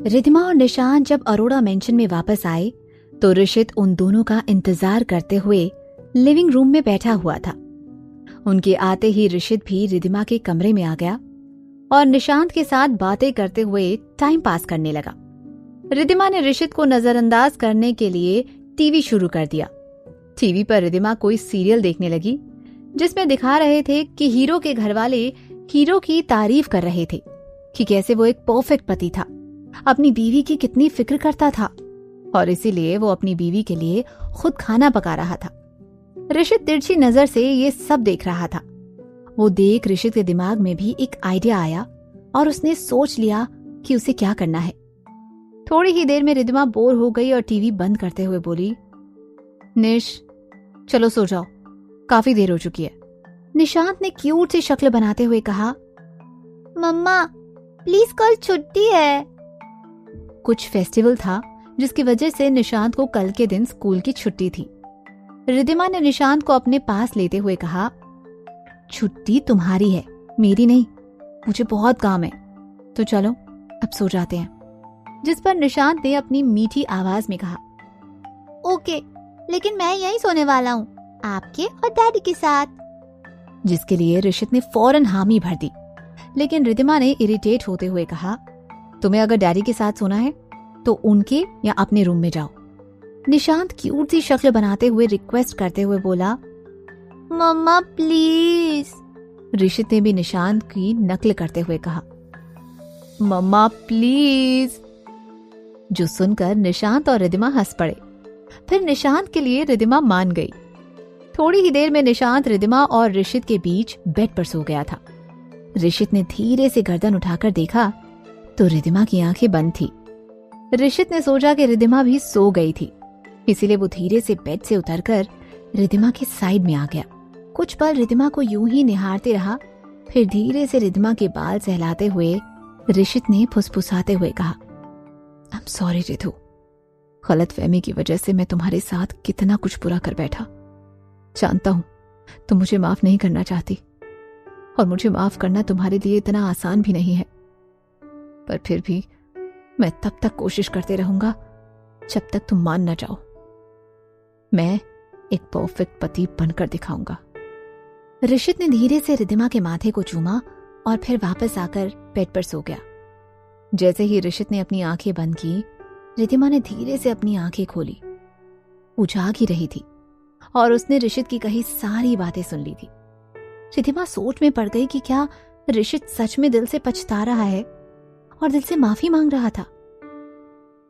रिद्धिमा और निशांत जब अरोड़ा मेंशन में वापस आए तो ऋषित उन दोनों का इंतजार करते हुए लिविंग रूम में बैठा हुआ था। उनके आते ही ऋषित भी रिद्धिमा के कमरे में आ गया और निशांत के साथ बातें करते हुए टाइम पास करने लगा। रिद्धिमा ने ऋषित को नजरअंदाज करने के लिए टीवी शुरू कर दिया। टीवी पर रिद्धिमा कोई सीरियल देखने लगी जिसमें दिखा रहे थे कि हीरो के घरवाले हीरो की तारीफ कर रहे थे कि कैसे वो एक परफेक्ट पति था, अपनी बीवी की कितनी फिक्र करता था और इसीलिए वो अपनी बीवी के लिए खुद खाना पका रहा था। ऋषित तिरछी नजर से ये सब देख रहा था। वो देख ऋषित के दिमाग में भी एक आइडिया आया और उसने सोच लिया कि उसे क्या करना है। थोड़ी ही देर में रिद्धिमा बोर हो गई और टीवी बंद करते हुए बोली, निश चलो सो जाओ, काफी देर हो चुकी है। निशांत ने क्यूट सी शक्ल बनाते हुए कहा, मम्मा प्लीज कल छुट्टी है। कुछ फेस्टिवल था जिसकी वजह से निशांत को कल के दिन स्कूल की छुट्टी थी। रिद्धिमा ने निशांत को अपने पास लेते हुए कहा, छुट्टी तुम्हारी है, मेरी नहीं, मुझे बहुत काम है, तो चलो अब सो जाते हैं। जिस पर निशांत ने अपनी मीठी आवाज में कहा, ओके, लेकिन मैं यहीं सोने वाला हूँ, आपके और डैडी के साथ। जिसके लिए ऋषित ने फौरन हामी भर दी, लेकिन रिद्धिमा ने इरिटेट होते हुए कहा, तुम्हें अगर डैडी के साथ सोना है तो उनके या अपने रूम में जाओ। निशांत क्यूट सी शक्ल बनाते हुए रिक्वेस्ट करते हुए बोला, मम्मा प्लीज। ऋषित ने भी निशांत की नकल करते हुए कहा, मम्मा प्लीज। जो सुनकर निशांत और रिद्धिमा हंस पड़े। फिर निशांत के लिए रिद्धिमा मान गई। थोड़ी ही देर में निशांत रिद्धिमा और ऋषित के बीच बेड पर सो गया था। ऋषित ने धीरे से गर्दन उठाकर देखा तो रिद्धिमा की आंखें बंद थी। ऋषित ने सोचा कि रिद्धिमा भी सो गई थी, इसीलिए वो धीरे से बेड से उतरकर रिद्धिमा के साइड में आ गया। कुछ पल रिद्धिमा को यूं ही निहारते रहा, फिर धीरे से रिद्धिमा के बाल सहलाते हुए ऋषित ने फुसफुसाते हुए कहा, आई एम सॉरी रिधु, गलतफहमी की वजह से मैं तुम्हारे साथ कितना कुछ बुरा कर बैठा। जानता हूं तुम मुझे माफ नहीं करना चाहती और मुझे माफ करना तुम्हारे लिए इतना आसान भी नहीं है, पर फिर भी मैं तब तक कोशिश करते रहूंगा जब तक तुम मान न जाओ। मैं एक परफेक्ट पति बनकर दिखाऊंगा। ऋषित ने धीरे से रिद्धिमा के माथे को चूमा और फिर वापस आकर बेड पर सो गया। जैसे ही ऋषित ने अपनी आंखें बंद की, रिद्धिमा ने धीरे से अपनी आंखें खोली। वो जाग ही रही थी और उसने ऋषित की कही सारी बातें सुन ली थी। रिद्धिमा सोच में पड़ गई कि क्या ऋषित सच में दिल से पछता रहा है और दिल से माफी मांग रहा था।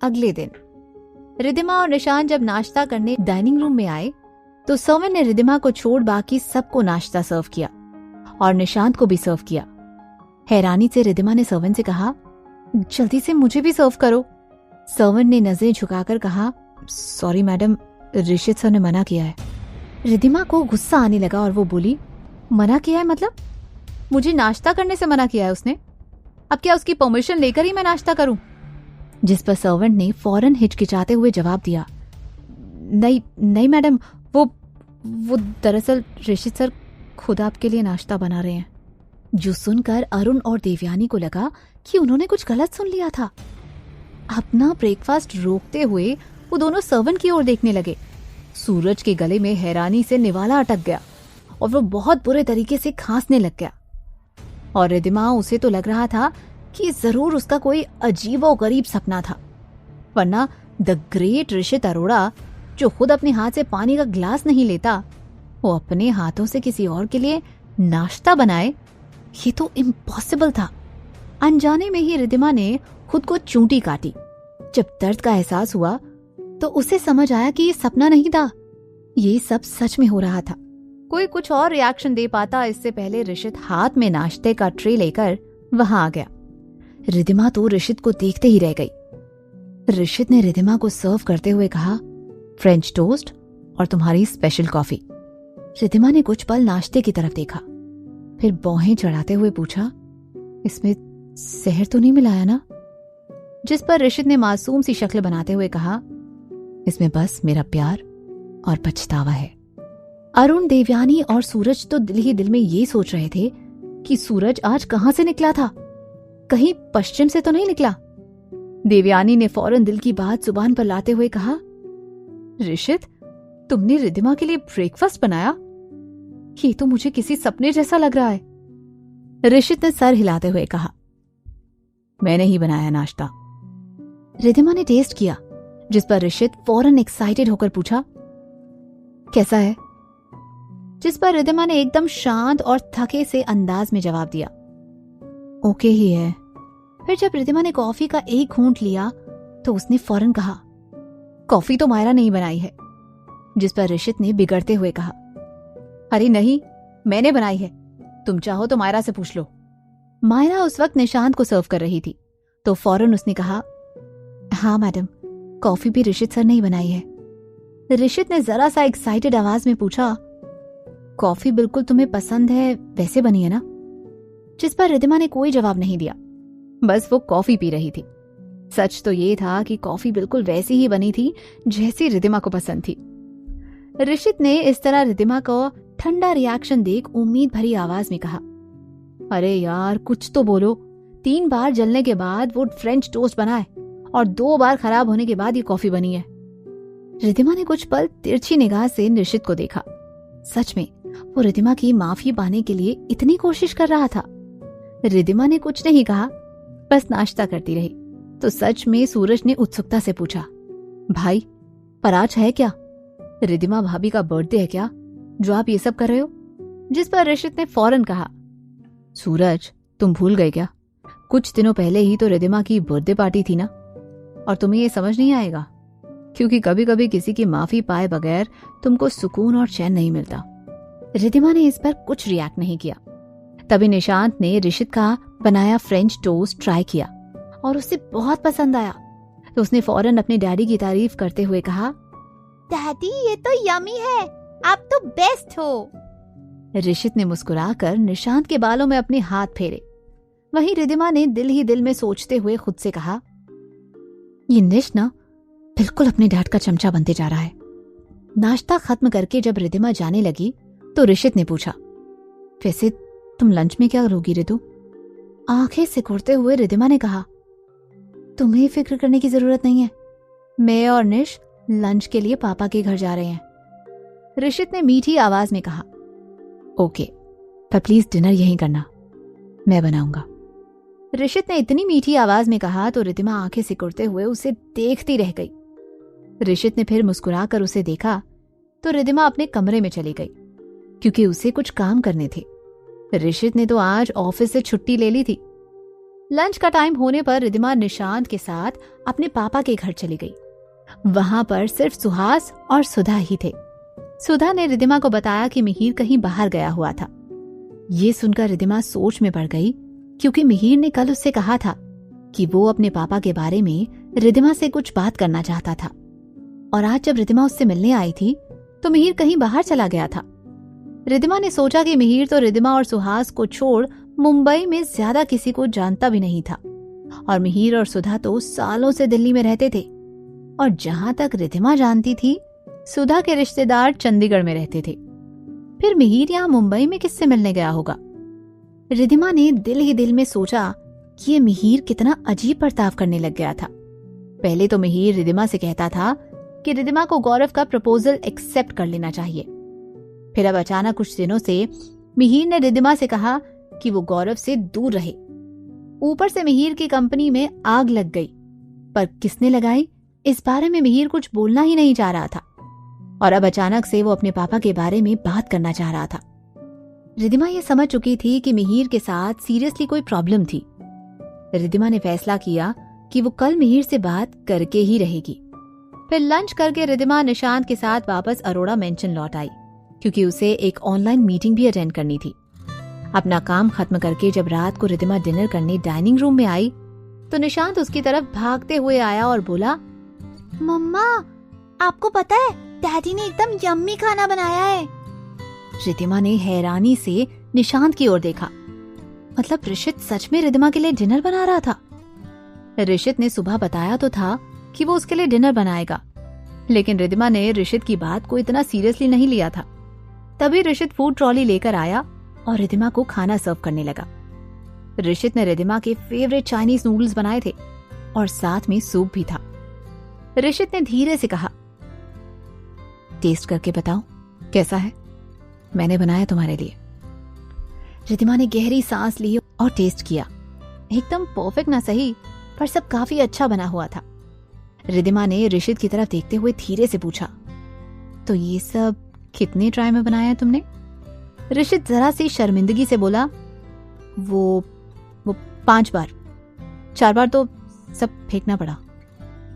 अगले दिन रिद्धिमा और निशांत जब नाश्ता करने डाइनिंग रूम में आए तो सर्वेंट ने रिद्धिमा को छोड़ बाकी सबको नाश्ता सर्व किया और निशांत को भी सर्व किया। हैरानी से रिद्धिमा ने सर्वेंट से कहा, जल्दी से मुझे भी सर्व करो। सर्वेंट ने नजरें झुकाकर कहा, सॉरी मैडम, ऋषित सर ने मना किया है। रिद्धिमा को गुस्सा आने लगा और वो बोली, मना किया है मतलब? मुझे नाश्ता करने से मना किया है उसने? अब क्या उसकी परमिशन लेकर ही मैं नाश्ता करूं? जिस पर सर्वेंट ने फौरन हिचकिचाते हुए जवाब दिया, नहीं मैडम, वो दरअसल ऋषित सर खुद आपके लिए नाश्ता बना रहे हैं। जो सुनकर अरुण और देवयानी को लगा कि उन्होंने कुछ गलत सुन लिया था। अपना ब्रेकफास्ट रोकते हुए वो दोनों सर्वेंट की ओर देखने लगे। सूरज के गले में हैरानी से निवाला अटक गया और वो बहुत बुरे तरीके से खांसने लग गया। और रिद्धिमा, उसे तो लग रहा था कि जरूर उसका कोई अजीब और गरीब सपना था, वरना द ग्रेट ऋषित अरोड़ा, जो खुद अपने हाथ से पानी का ग्लास नहीं लेता, वो अपने हाथों से किसी और के लिए नाश्ता बनाए, ये तो इम्पॉसिबल था। अनजाने में ही रिद्धिमा ने खुद को चूंटी काटी। जब दर्द का एहसास हुआ तो उसे समझ आया कि ये सपना नहीं था, ये सब सच में हो रहा था। कोई कुछ और रिएक्शन दे पाता इससे पहले ऋषित हाथ में नाश्ते का ट्रे लेकर वहां आ गया। रिद्धिमा तो ऋषित को देखते ही रह गई। ऋषित ने रिद्धिमा को सर्व करते हुए कहा, फ्रेंच टोस्ट और तुम्हारी स्पेशल कॉफी। रिद्धिमा ने कुछ पल नाश्ते की तरफ देखा, फिर भौहें चढ़ाते हुए पूछा, इसमें जहर तो नहीं मिलाया ना? जिस पर ऋषित ने मासूम सी शक्ल बनाते हुए कहा, इसमें बस मेरा प्यार और पछतावा है। अरुण, देवयानी और सूरज तो दिल ही दिल में ये सोच रहे थे कि सूरज आज कहां से निकला था, कहीं पश्चिम से तो नहीं निकला। देवयानी ने फौरन दिल की बात जुबान पर लाते हुए कहा, ऋषित, तुमने रिद्धिमा के लिए ब्रेकफास्ट बनाया? ये तो मुझे किसी सपने जैसा लग रहा है। ऋषित ने सर हिलाते हुए कहा, मैंने ही बनाया नाश्ता। रिद्धिमा ने टेस्ट किया, जिस पर ऋषित फौरन एक्साइटेड होकर पूछा, कैसा है? जिस पर रिद्धिमा ने एकदम शांत और थके से अंदाज में जवाब दिया, ओके ही है। फिर जब रिद्धिमा ने कॉफी का एक घूंट लिया तो उसने फौरन कहा, कॉफी तो मायरा ने ही बनाई है। जिस पर ऋषित ने बिगड़ते हुए कहा, अरे नहीं, मैंने बनाई है, तुम चाहो तो मायरा से पूछ लो। मायरा उस वक्त निशांत को सर्व कर रही थी, तो फौरन उसने कहा, हाँ मैडम, कॉफी भी ऋषित सर ने ही बनाई है। ऋषित ने जरा सा एक्साइटेड आवाज में पूछा, कॉफी बिल्कुल तुम्हें पसंद है वैसे बनी है ना? जिस पर रिद्धिमा ने कोई जवाब नहीं दिया, बस वो कॉफी पी रही थी। सच तो ये था कि कॉफी बिल्कुल वैसी ही बनी थी जैसी रिद्धिमा को पसंद थी। ऋषित ने इस तरह रिद्धिमा को ठंडा रिएक्शन देख उम्मीद भरी आवाज में कहा, अरे यार कुछ तो बोलो, 3 बार जलने के बाद वो फ्रेंच टोस्ट बना है और 2 बार खराब होने के बाद ये कॉफी बनी है। रिद्धिमा ने कुछ पल तिरछी निगाह से ऋषित को देखा। सच में वो रिद्धिमा की माफी पाने के लिए इतनी कोशिश कर रहा था। रिद्धिमा ने कुछ नहीं कहा, बस नाश्ता करती रही। तो सच में सूरज ने उत्सुकता से पूछा, भाई पराज है क्या? रिद्धिमा भाभी का बर्थडे है क्या जो आप ये सब कर रहे हो? जिस पर ऋषित ने फौरन कहा, सूरज तुम भूल गए क्या? कुछ दिनों पहले ही तो रिद्धिमा की बर्थडे पार्टी थी ना। और तुम्हें ये समझ नहीं आएगा क्योंकि कभी कभी किसी की माफी पाए बगैर तुमको सुकून और चैन नहीं मिलता। रिद्धिमा ने इस पर कुछ रिएक्ट नहीं किया। तभी निशांत ने ऋषित का बनाया फ्रेंच टोस्ट ट्राई किया और उसे बहुत पसंद आया। तो उसने फौरन अपने डैडी की तारीफ करते हुए कहा, डैडी ये तो यमी है, आप तो बेस्ट हो। ऋषित ने मुस्कुराकर निशांत के बालों में अपने हाथ फेरे। वहीं रिद्धिमा ने दिल ही दिल में सोचते हुए खुद से कहा, ये निश ना बिल्कुल अपने डैड का चमचा बनते जा रहा है। नाश्ता खत्म करके जब रिद्धिमा जाने लगी तो ऋषित ने पूछा, वैसे तुम लंच में क्या करोगी रितु? आंखें सिकुड़ते हुए रिद्धिमा ने कहा, तुम्हें फिक्र करने की जरूरत नहीं है, मैं और निश लंच के लिए पापा के घर जा रहे हैं। ऋषित ने मीठी आवाज में कहा, ओके, पर प्लीज डिनर यहीं करना, मैं बनाऊंगा। ऋषित ने इतनी मीठी आवाज में कहा तो रिद्धिमा आंखें सिकुड़ते हुए उसे देखती रह गई। ऋषित ने फिर मुस्कुराकर उसे देखा तो रिद्धिमा अपने कमरे में चली गई क्योंकि उसे कुछ काम करने थे। ऋषित ने तो आज ऑफिस से छुट्टी ले ली थी। लंच का टाइम होने पर रिद्धिमा निशांत के साथ अपने पापा के घर चली गई। वहां पर सिर्फ सुहास और सुधा ही थे। सुधा ने रिद्धिमा को बताया कि मिहिर कहीं बाहर गया हुआ था। ये सुनकर रिद्धिमा सोच में पड़ गई क्योंकि मिहिर ने कल उससे कहा था कि वो अपने पापा के बारे में रिद्धिमा से कुछ बात करना चाहता था। और आज जब रिद्धिमा उससे मिलने आई थी तो मिहिर कहीं बाहर चला गया था। रिद्धिमा ने सोचा कि मिहिर तो रिद्धिमा और सुहास को छोड़ मुंबई में ज्यादा किसी को जानता भी नहीं था और मिहिर और सुधा तो सालों से दिल्ली में रहते थे। और जहां तक रिद्धिमा जानती थी, सुधा के रिश्तेदार चंडीगढ़ में रहते थे। फिर मिहिर यहाँ मुंबई में किससे मिलने गया होगा? रिद्धिमा ने दिल ही दिल में सोचा कि ये मिहिर कितना अजीब बर्ताव करने लग गया था। पहले तो मिहिर रिद्धिमा से कहता था कि रिद्धिमा को गौरव का प्रपोजल एक्सेप्ट कर लेना चाहिए। फिर अब अचानक कुछ दिनों से मिहिर ने रिद्धिमा से कहा कि वो गौरव से दूर रहे। ऊपर से मिहिर की कंपनी में आग लग गई, पर किसने लगाई इस बारे में मिहिर कुछ बोलना ही नहीं चाह रहा था। और अब अचानक से वो अपने पापा के बारे में बात करना चाह रहा था। रिद्धिमा ये समझ चुकी थी कि मिहिर के साथ सीरियसली कोई प्रॉब्लम थी। रिद्धिमा ने फैसला किया कि वो कल मिहिर से बात करके ही रहेगी। फिर लंच करके रिद्धिमा निशांत के साथ वापस अरोड़ा मेंशन लौट आई क्योंकि उसे एक ऑनलाइन मीटिंग भी अटेंड करनी थी। अपना काम खत्म करके जब रात को रिद्धिमा डिनर करने डाइनिंग रूम में आई तो निशांत उसकी तरफ भागते हुए आया और बोला, मम्मा आपको पता है डैडी ने एकदम यम्मी खाना बनाया है। रिद्धिमा ने हैरानी से निशांत की ओर देखा। मतलब ऋषित सच में रिद्धिमा के लिए डिनर बना रहा था? ऋषित ने सुबह बताया तो था कि वो उसके लिए डिनर बनाएगा, लेकिन रिद्धिमा ने ऋषित की बात को इतना सीरियसली नहीं लिया था। तभी ऋषित फूड ट्रॉली लेकर आया और रिद्धिमा को खाना सर्व करने लगा। ऋषित ने रिद्धिमा के फेवरेट चाइनीज नूडल्स बनाए थे और साथ में सूप भी था। ऋषित ने धीरे से कहा, टेस्ट करके बताओ कैसा है, मैंने बनाया तुम्हारे लिए। रिद्धिमा ने गहरी सांस ली और टेस्ट किया। एकदम परफेक्ट ना सही, पर सब काफी अच्छा बना हुआ था। रिद्धिमा ने ऋषित की तरफ देखते हुए धीरे से पूछा, तो ये सब कितने ट्राई में बनाया तुमने? ऋषित जरा सी शर्मिंदगी से बोला, वो 5 बार, 4 बार तो सब फेंकना पड़ा।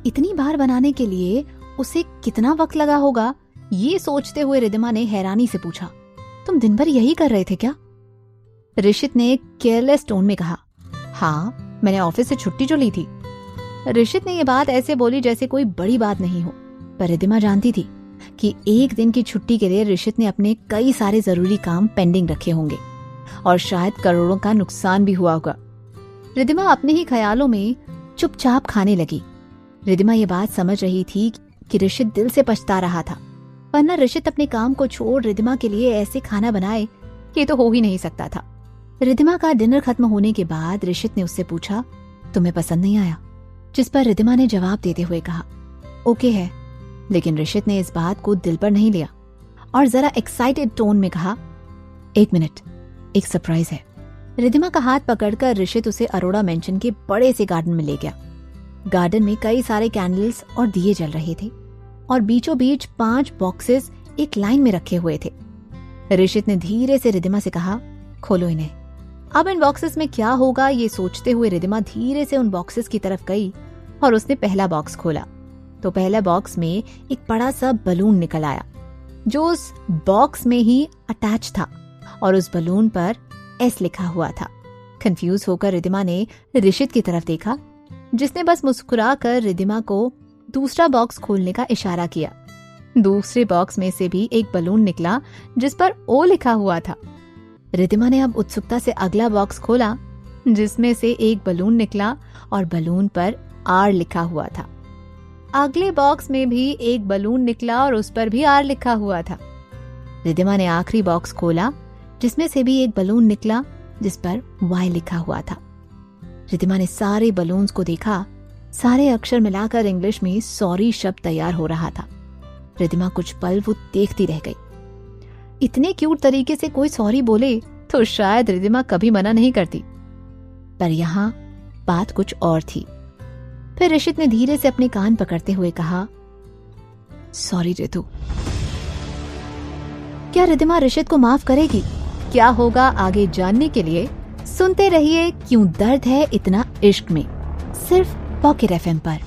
इतनी बार बनाने के लिए उसे कितना वक्त लगा होगा, ये सोचते हुए रिद्धिमा ने हैरानी से पूछा, तुम दिन भर यही कर रहे थे क्या? ऋषित ने केयरलेस टोन में कहा, हाँ, मैंने ऑफिस से छुट्टी जो ली थी। ऋषित ने ये बात ऐसे बोली जैसे कोई बड़ी बात नहीं हो, पर रिद्धिमा जानती थी कि एक दिन की छुट्टी के लिए ऋषित ने अपने कई सारे जरूरी काम पेंडिंग रखे होंगे और शायद करोड़ों का नुकसान भी हुआ होगा। रिद्धिमा अपने ही ख्यालों में चुपचाप खाने लगी। रिद्धिमा ये बात समझ रही थी कि ऋषित दिल से पछता रहा था, वरना ऋषित अपने काम को छोड़ रिद्धिमा के लिए ऐसे खाना बनाए, ये तो हो ही नहीं सकता था। रिद्धिमा का डिनर खत्म होने के बाद ऋषित ने उससे पूछा, तुम्हें पसंद नहीं आया? जिस पर रिद्धिमा ने जवाब देते हुए कहा, ओके है। लेकिन ऋषित ने इस बात को दिल पर नहीं लिया और जरा एक्साइटेड टोन में कहा, 1 मिनट, एक सरप्राइज है। रिद्धिमा का हाथ पकड़कर ऋषित उसे अरोड़ा मेंशन के बड़े से गार्डन में ले गया। गार्डन में कई सारे कैंडल्स और दिए जल रहे थे और बीचों बीच 5 बॉक्सेस एक लाइन में रखे हुए थे। ऋषित ने धीरे से रिद्धिमा से कहा, खोलो इन्हें। अब इन बॉक्सेस में क्या होगा ये सोचते हुए रिद्धिमा धीरे से उन बॉक्सेस की तरफ गई और उसने पहला बॉक्स खोला तो पहले बॉक्स में एक बड़ा सा बलून निकल आया जो उस बॉक्स में ही अटैच था और उस बलून पर एस लिखा हुआ था। कंफ्यूज होकर रिद्धिमा ने ऋषित की तरफ देखा, जिसने बस मुस्कुराकर रिद्धिमा को दूसरा बॉक्स खोलने का इशारा किया। दूसरे बॉक्स में से भी एक बलून निकला जिस पर ओ लिखा हुआ था। रिद्धिमा ने अब उत्सुकता से अगला बॉक्स खोला जिसमें से एक बलून निकला और बलून पर आर लिखा हुआ था। अगले बॉक्स में भी एक बलून निकला और उस पर भी आर लिखा हुआ था। रिद्धिमा ने आखिरी बॉक्स खोला जिसमें से भी एक बलून निकला जिस पर वाई लिखा हुआ था। रिद्धिमा ने सारे बलून्स को देखा, सारे अक्षर मिलाकर इंग्लिश में सॉरी शब्द तैयार हो रहा था। रिद्धिमा कुछ पल वो देखती रह गई। इतने क्यूट तरीके से कोई सॉरी बोले तो शायद रिद्धिमा कभी मना नहीं करती, पर यहाँ बात कुछ और थी। फिर ऋषित ने धीरे से अपने कान पकड़ते हुए कहा, सॉरी रितु। क्या रिद्धिमा ऋषित को माफ करेगी? क्या होगा आगे जानने के लिए सुनते रहिए क्यों दर्द है इतना इश्क में, सिर्फ पॉकेट FM पर।